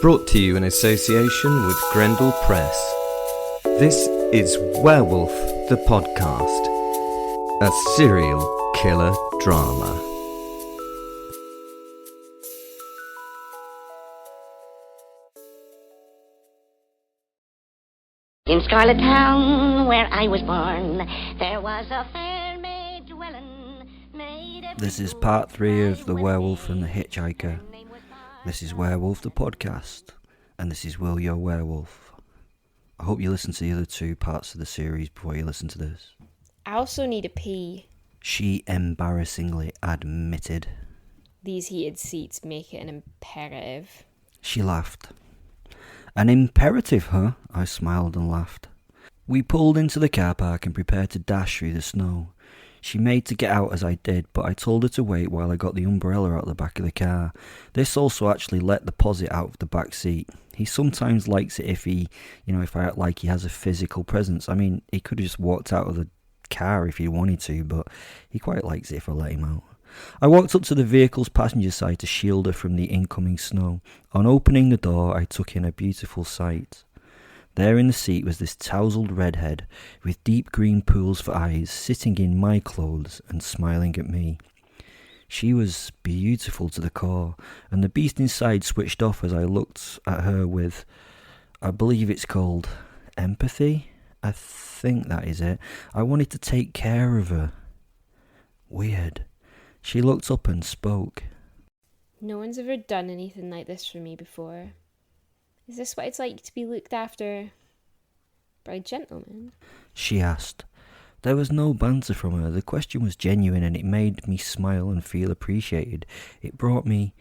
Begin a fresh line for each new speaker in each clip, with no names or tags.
Brought to you in association with Grendel Press. This is Werewolf the Podcast, a serial killer drama.
In Scarlet Town, where I was born, there was a fair maid dwelling.
This is part 3 of The Werewolf and the Hitchhiker. This is Werewolf the Podcast, and this is Will Your Werewolf. I hope you listen to the other 2 parts of the series before you listen to this.
I also need a pee.
She embarrassingly admitted.
These heated seats make it an imperative.
She laughed. An imperative, huh? I smiled and laughed. We pulled into the car park and prepared to dash through the snow. She made to get out as I did, but I told her to wait while I got the umbrella out the back of the car. This also actually let the posit out of the back seat. He sometimes likes it if if I act like he has a physical presence. I mean, he could have just walked out of the car if he wanted to, but he quite likes it if I let him out. I walked up to the vehicle's passenger side to shield her from the incoming snow. On opening the door, I took in a beautiful sight. There in the seat was this tousled redhead with deep green pools for eyes, sitting in my clothes and smiling at me. She was beautiful to the core, and the beast inside switched off as I looked at her with, I believe it's called empathy? I think that is it. I wanted to take care of her. Weird. She looked up and spoke.
No one's ever done anything like this for me before. Is this what it's like to be looked after by a gentleman?
She asked. There was no banter from her. The question was genuine and it made me smile and feel appreciated. It brought me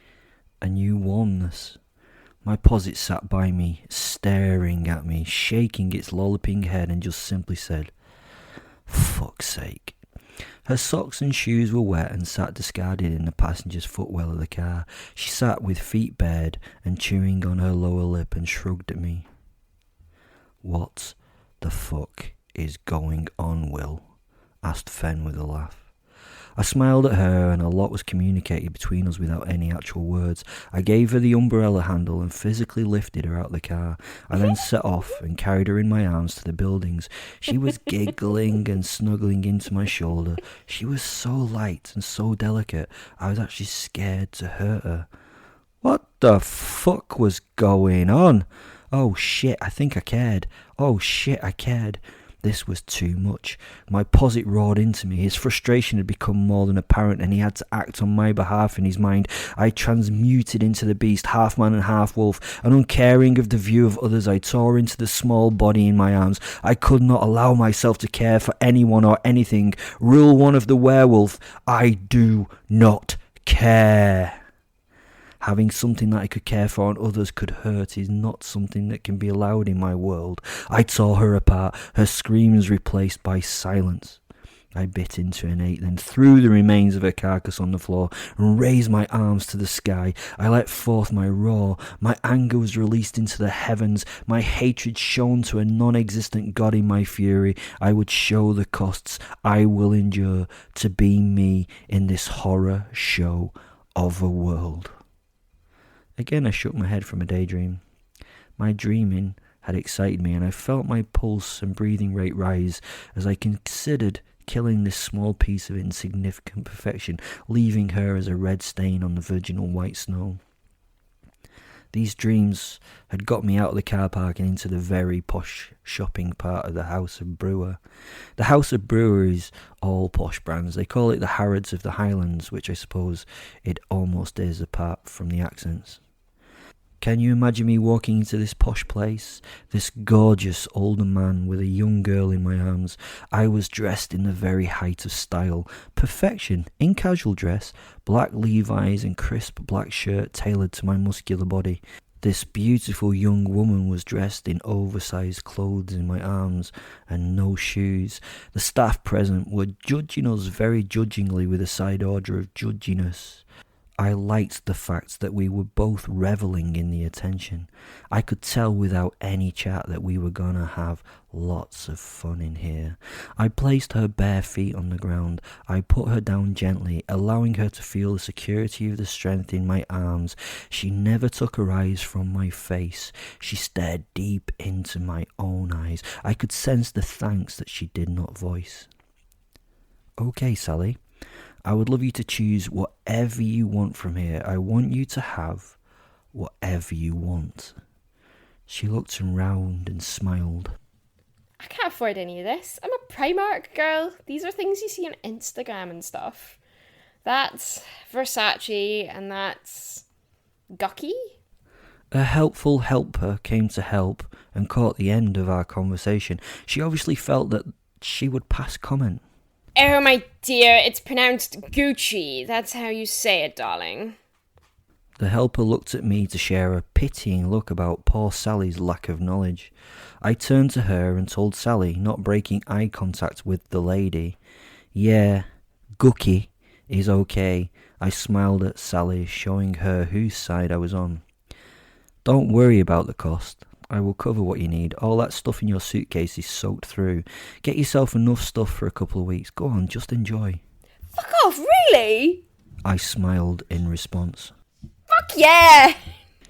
a new warmness. My posit sat by me, staring at me, shaking its lolloping head and just simply said, "Fuck's sake." Her socks and shoes were wet and sat discarded in the passenger's footwell of the car. She sat with feet bared and chewing on her lower lip and shrugged at me. "What the fuck is going on, Will?" asked Fen with a laugh. I smiled at her and a lot was communicated between us without any actual words. I gave her the umbrella handle and physically lifted her out of the car. I then set off and carried her in my arms to the buildings. She was giggling and snuggling into my shoulder. She was so light and so delicate, I was actually scared to hurt her. What the fuck was going on? Oh shit, I think I cared. Oh shit, I cared. This was too much. My posit roared into me. His frustration had become more than apparent and he had to act on my behalf in his mind. I transmuted into the beast, half man and half wolf, and uncaring of the view of others, I tore into the small body in my arms. I could not allow myself to care for anyone or anything. Rule 1 of the werewolf, I do not care. Having something that I could care for and others could hurt is not something that can be allowed in my world. I tore her apart, her screams replaced by silence. I bit into an ate, then threw the remains of her carcass on the floor and raised my arms to the sky. I let forth my roar. My anger was released into the heavens. My hatred shone to a non-existent god in my fury. I would show the costs I will endure to be me in this horror show of a world. Again, I shook my head from a daydream. My dreaming had excited me, and I felt my pulse and breathing rate rise as I considered killing this small piece of insignificant perfection, leaving her as a red stain on the virginal white snow. These dreams had got me out of the car park and into the very posh shopping part of the House of Brewer. The House of Brewer is all posh brands. They call it the Harrods of the Highlands, which I suppose it almost is apart from the accents. Can you imagine me walking into this posh place? This gorgeous older man with a young girl in my arms. I was dressed in the very height of style. Perfection, in casual dress, black Levi's and crisp black shirt tailored to my muscular body. This beautiful young woman was dressed in oversized clothes in my arms and no shoes. The staff present were judging us very judgingly with a side order of judginess. I liked the fact that we were both revelling in the attention. I could tell without any chat that we were gonna have lots of fun in here. I placed her bare feet on the ground. I put her down gently, allowing her to feel the security of the strength in my arms. She never took her eyes from my face. She stared deep into my own eyes. I could sense the thanks that she did not voice. "Okay, Sally. I would love you to choose whatever you want from here. I want you to have whatever you want." She looked around and smiled.
I can't afford any of this. I'm a Primark girl. These are things you see on Instagram and stuff. That's Versace and that's Gucky.
A helpful helper came to help and caught the end of our conversation. She obviously felt that she would pass comment.
"Oh, my dear, it's pronounced Gucci. That's how you say it, darling."
The helper looked at me to share a pitying look about poor Sally's lack of knowledge. I turned to her and told Sally, not breaking eye contact with the lady, "Yeah, Gucci is okay." I smiled at Sally, showing her whose side I was on. "Don't worry about the cost. I will cover what you need. All that stuff in your suitcase is soaked through. Get yourself enough stuff for a couple of weeks. Go on, just enjoy."
Fuck off, really?
I smiled in response.
Fuck yeah!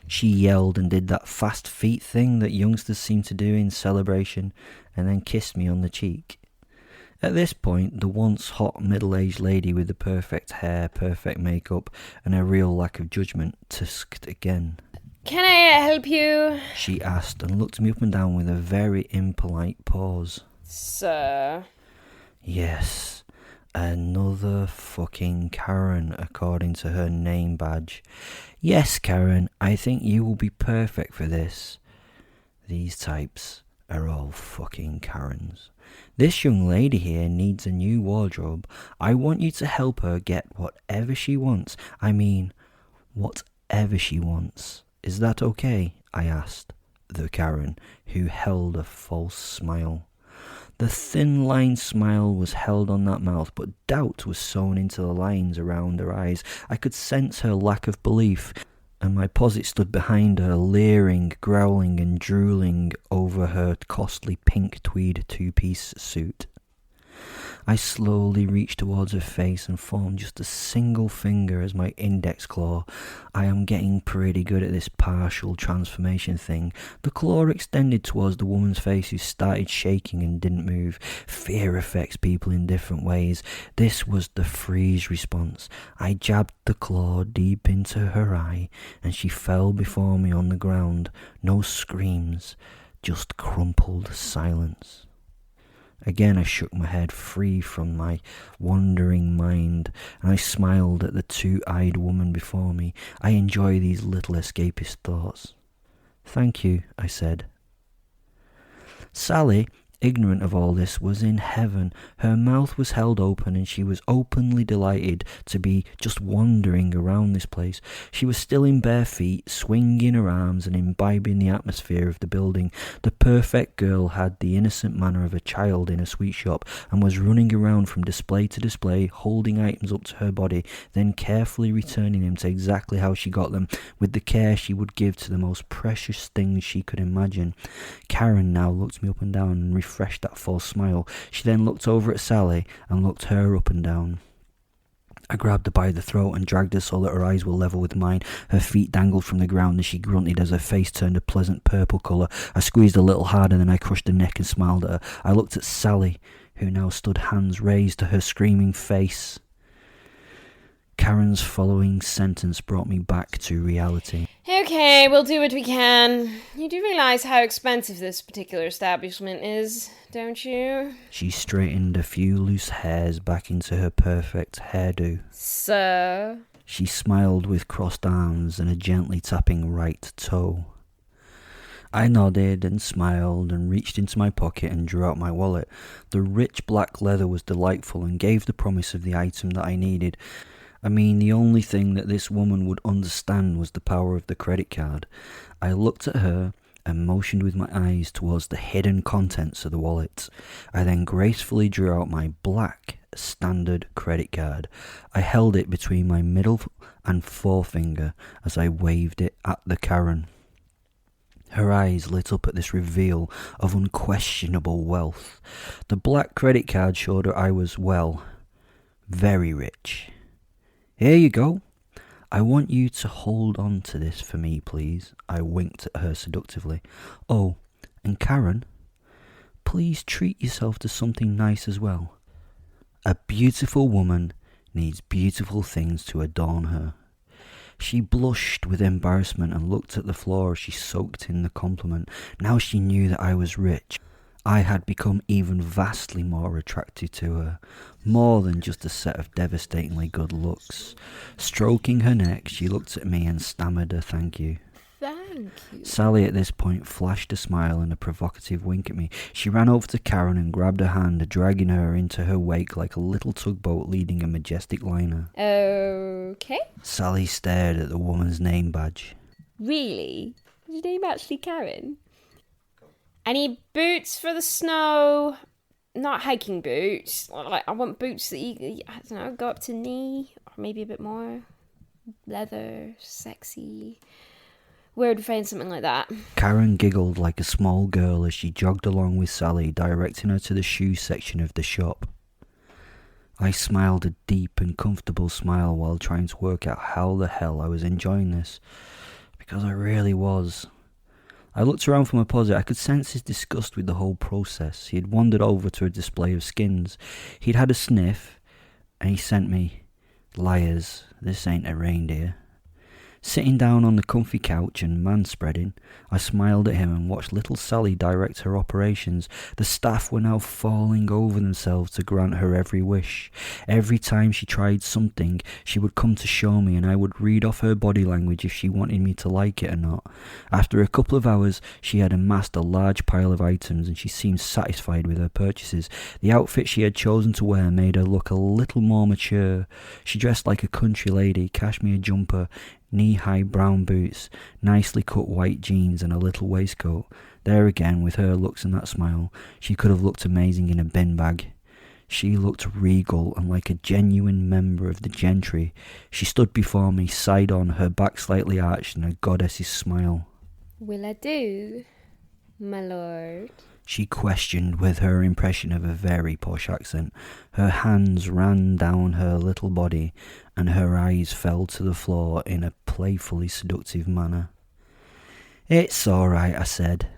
She yelled and did that fast feet thing that youngsters seem to do in celebration, and then kissed me on the cheek. At this point, the once hot middle-aged lady with the perfect hair, perfect makeup, and a real lack of judgment tusked again.
"Can I help you?"
She asked and looked me up and down with a very impolite pause.
"Sir."
Yes, another fucking Karen, according to her name badge. "Yes, Karen, I think you will be perfect for this." These types are all fucking Karens. "This young lady here needs a new wardrobe. I want you to help her get whatever she wants. I mean, whatever she wants. Is that okay?" I asked the Karen, who held a false smile. The thin-lined smile was held on that mouth, but doubt was sewn into the lines around her eyes. I could sense her lack of belief, and my posit stood behind her, leering, growling, and drooling over her costly pink tweed two-piece suit. I slowly reached towards her face and formed just a single finger as my index claw. I am getting pretty good at this partial transformation thing. The claw extended towards the woman's face, who started shaking and didn't move. Fear affects people in different ways. This was the freeze response. I jabbed the claw deep into her eye, and she fell before me on the ground. No screams, just crumpled silence. Again I shook my head free from my wandering mind, and I smiled at the two-eyed woman before me. I enjoy these little escapist thoughts. "Thank you," I said. Sally, ignorant of all this, was in heaven. Her mouth was held open and she was openly delighted to be just wandering around this place. She was still in bare feet, swinging her arms and imbibing the atmosphere of the building. The perfect girl had the innocent manner of a child in a sweet shop and was running around from display to display, holding items up to her body, then carefully returning them to exactly how she got them, with the care she would give to the most precious things she could imagine. Karen now looked me up and down and refreshed that false smile. She then looked over at Sally and looked her up and down. I grabbed her by the throat and dragged her so that her eyes were level with mine. Her feet dangled from the ground and she grunted as her face turned a pleasant purple colour. I squeezed a little harder, then I crushed her neck and smiled at her. I looked at Sally, who now stood hands raised to her screaming face. Karen's following sentence brought me back to reality.
"Okay, we'll do what we can. You do realise how expensive this particular establishment is, don't you?"
She straightened a few loose hairs back into her perfect hairdo.
"Sir?"
She smiled with crossed arms and a gently tapping right toe. I nodded and smiled and reached into my pocket and drew out my wallet. The rich black leather was delightful and gave the promise of the item that I needed. I mean, the only thing that this woman would understand was the power of the credit card. I looked at her and motioned with my eyes towards the hidden contents of the wallet. I then gracefully drew out my black standard credit card. I held it between my middle and forefinger as I waved it at the Karen. Her eyes lit up at this reveal of unquestionable wealth. The black credit card showed her I was, well, very rich. Here you go. I want you to hold on to this for me, please. I winked at her seductively. Oh, and Karen, please treat yourself to something nice as well. A beautiful woman needs beautiful things to adorn her. She blushed with embarrassment and looked at the floor as she soaked in the compliment. Now she knew that I was rich. I had become even vastly more attractive to her, more than just a set of devastatingly good looks. Stroking her neck, she looked at me and stammered a thank you.
Thank you.
Sally at this point flashed a smile and a provocative wink at me. She ran over to Karen and grabbed her hand, dragging her into her wake like a little tugboat leading a majestic liner.
Okay.
Sally stared at the woman's name badge.
Really? Is your name actually Karen? I need boots for the snow. Not hiking boots. Like, I want boots that you, I don't know, go up to knee, or maybe a bit more. Leather, sexy. Where would we find something like that?
Karen giggled like a small girl as she jogged along with Sally, directing her to the shoe section of the shop. I smiled a deep and comfortable smile while trying to work out how the hell I was enjoying this, because I really was. I looked around for my posse. I could sense his disgust with the whole process. He had wandered over to a display of skins. He'd had a sniff, and he sent me, liars, this ain't a reindeer. Sitting down on the comfy couch and manspreading, I smiled at him and watched little Sally direct her operations. The staff were now falling over themselves to grant her every wish. Every time she tried something, she would come to show me, and I would read off her body language if she wanted me to like it or not. After a couple of hours, she had amassed a large pile of items, and she seemed satisfied with her purchases. The outfit she had chosen to wear made her look a little more mature. She dressed like a country lady, cashmere jumper, knee-high brown boots, nicely cut white jeans and a little waistcoat. There again, with her looks and that smile, she could have looked amazing in a bin bag. She looked regal and like a genuine member of the gentry. She stood before me, side on, her back slightly arched and a goddess's smile.
Will I do, my lord?
She questioned with her impression of a very posh accent. Her hands ran down her little body, and her eyes fell to the floor in a playfully seductive manner. It's all right, I said.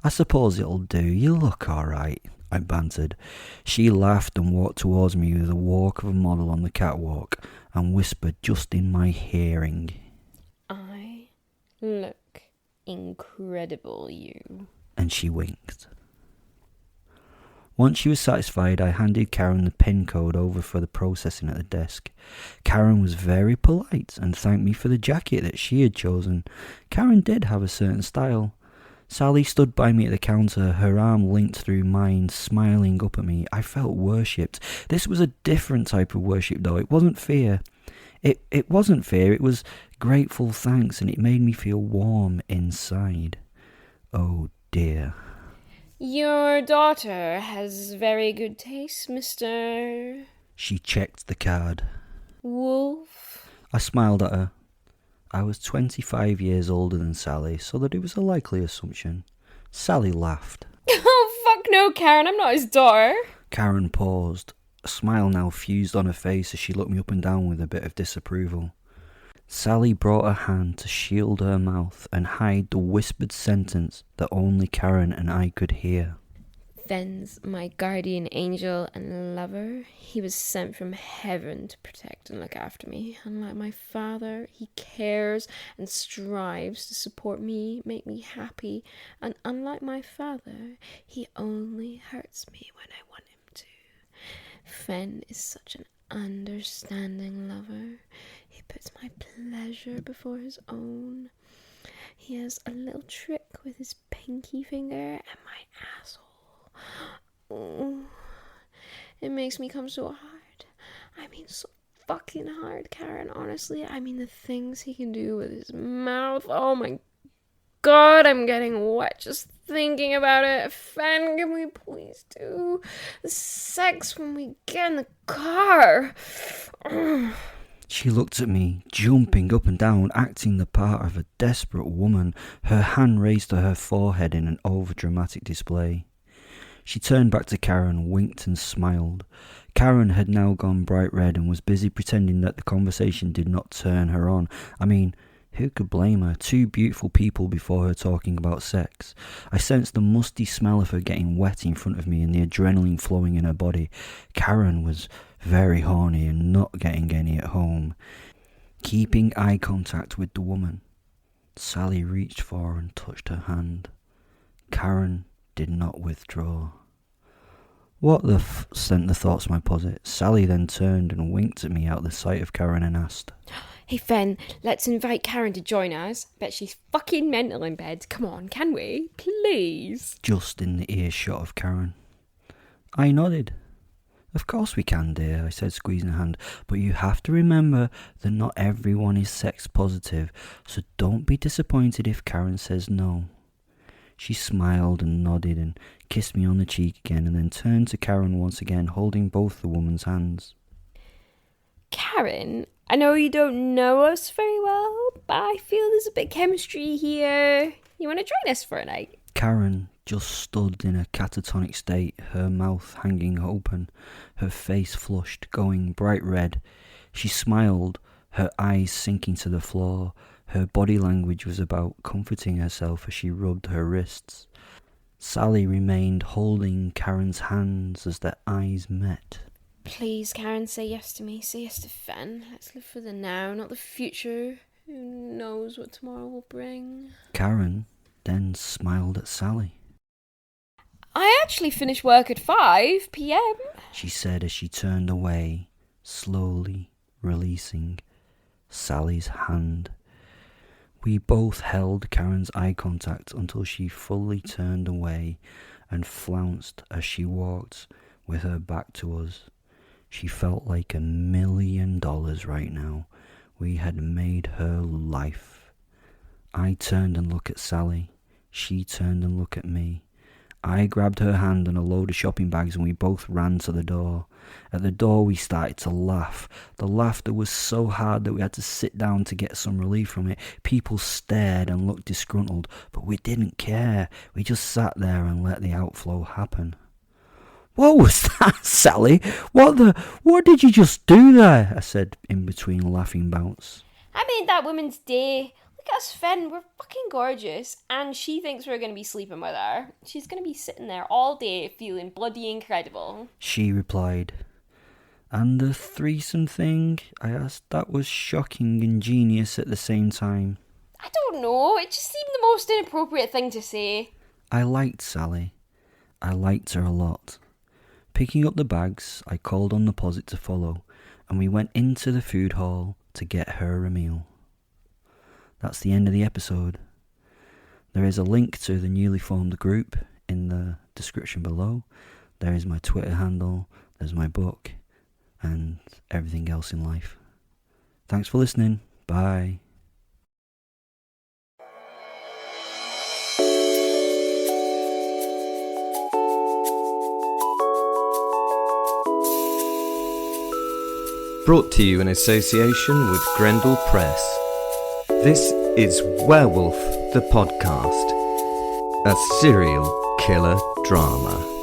I suppose it'll do. You look all right, I bantered. She laughed and walked towards me with the walk of a model on the catwalk and whispered just in my hearing,
I look incredible, you.
And she winked. Once she was satisfied, I handed Karen the PIN code over for the processing at the desk. Karen was very polite and thanked me for the jacket that she had chosen. Karen did have a certain style. Sally stood by me at the counter, her arm linked through mine, smiling up at me. I felt worshipped. This was a different type of worship, though. It wasn't fear. It wasn't fear, it was grateful thanks, and it made me feel warm inside. Oh dear.
Your daughter has very good taste, Mr.
She checked the card.
Wolf.
I smiled at her. I was 25 years older than Sally, so that it was a likely assumption. Sally laughed.
Oh, fuck no, Karen, I'm not his daughter.
Karen paused. A smile now fused on her face as she looked me up and down with a bit of disapproval. Sally brought her hand to shield her mouth and hide the whispered sentence that only Karen and I could hear.
Then's my guardian angel and lover. He was sent from heaven to protect and look after me. Unlike my father, he cares and strives to support me, make me happy. And unlike my father, he only hurts me when I want him to. Fen is such an understanding lover. He puts my pleasure before his own. He has a little trick with his pinky finger and my asshole. Oh, it makes me come so hard. I mean, so fucking hard, Karen. Honestly, I mean, the things he can do with his mouth. Oh my god, I'm getting wet just thinking about it. Fen, can we please do the sex when we get in the car?
She looked at me, jumping up and down, acting the part of a desperate woman, her hand raised to her forehead in an overdramatic display. She turned back to Karen, winked and smiled. Karen had now gone bright red and was busy pretending that the conversation did not turn her on. I mean, who could blame her? Two beautiful people before her talking about sex. I sensed the musty smell of her getting wet in front of me and the adrenaline flowing in her body. Karen was very horny and not getting any at home. Keeping eye contact with the woman, Sally reached for her and touched her hand. Karen did not withdraw. What the sent the thoughts my posit. Sally then turned and winked at me out of the sight of Karen and asked,
Hey Fen, let's invite Karen to join us. Bet she's fucking mental in bed. Come on, can we? Please.
Just in the earshot of Karen. I nodded. Of course we can, dear, I said, squeezing her hand, but you have to remember that not everyone is sex positive, so don't be disappointed if Karen says no. She smiled and nodded and kissed me on the cheek again and then turned to Karen once again, holding both the woman's hands.
Karen, I know you don't know us very well, but I feel there's a bit of chemistry here. You want to join us for a night?
Karen just stood in a catatonic state, her mouth hanging open, her face flushed, going bright red. She smiled, her eyes sinking to the floor. Her body language was about comforting herself as she rubbed her wrists. Sally remained holding Karen's hands as their eyes met.
Please, Karen, say yes to me. Say yes to Fen. Let's live for the now, not the future. Who knows what tomorrow will bring?
Karen then smiled at Sally.
I actually finish work at 5 p.m,
she said as she turned away, slowly releasing Sally's hand. We both held Karen's eye contact until she fully turned away and flounced as she walked with her back to us. She felt like $1 million right now. We had made her life. I turned and looked at Sally. She turned and looked at me. I grabbed her hand and a load of shopping bags and we both ran to the door. At the door we started to laugh. The laughter was so hard that we had to sit down to get some relief from it. People stared and looked disgruntled, but we didn't care. We just sat there and let the outflow happen. What was that, Sally? What did you just do there? I said in between laughing bouts.
I made that woman's day. Look at us, Fen. We're fucking gorgeous. And she thinks we're going to be sleeping with her. She's going to be sitting there all day feeling bloody incredible.
She replied. And the threesome thing? I asked. That was shocking and genius at the same time.
I don't know. It just seemed the most inappropriate thing to say.
I liked Sally. I liked her a lot. Picking up the bags, I called on the posit to follow, and we went into the food hall to get her a meal. That's the end of the episode. There is a link to the newly formed group in the description below. There is my Twitter handle, there's my book, and everything else in life. Thanks for listening. Bye.
Brought to you in association with Grendel Press. This is Werewolf the Podcast, a serial killer drama.